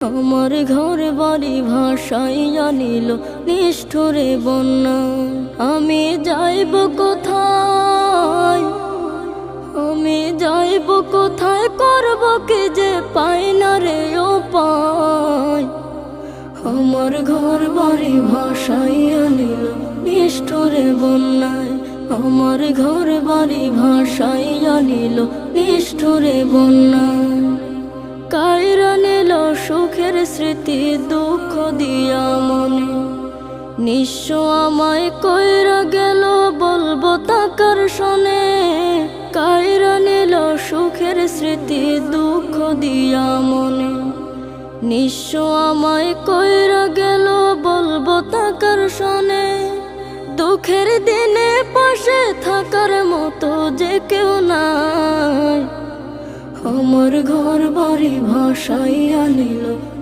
আমার ঘর বাড়ি ভাসাইয়া নিল নিষ্ঠুরে বন্যা। আমি যাইব কোথায়, আমি যাইব কোথায়, করব কি যে পাই না রে উপায়। আমার ঘর বাড়ি ভাসাইয়া নিল নিষ্ঠুরে বন্যায়। আমার ঘর বাড়ি ভাসাইয়া নিল নিষ্ঠুরে বন্যায়। কাইরা নিল সুখের স্মৃতি দুঃখ দিয়া মনে। নিঃস্ব আমায় কইরা গেল বলবো তাকার শোনে। কাইরা নিল সুখের স্মৃতি দুঃখ দিয়া মনে। নিঃস্ব আমায় কইরা গেল বলবো তাকার শোনে। দুঃখের দিনে পাশে থাকার মতো যে কেউ নাই। আমার ঘর বাড়ি ভাসাইয়া নিল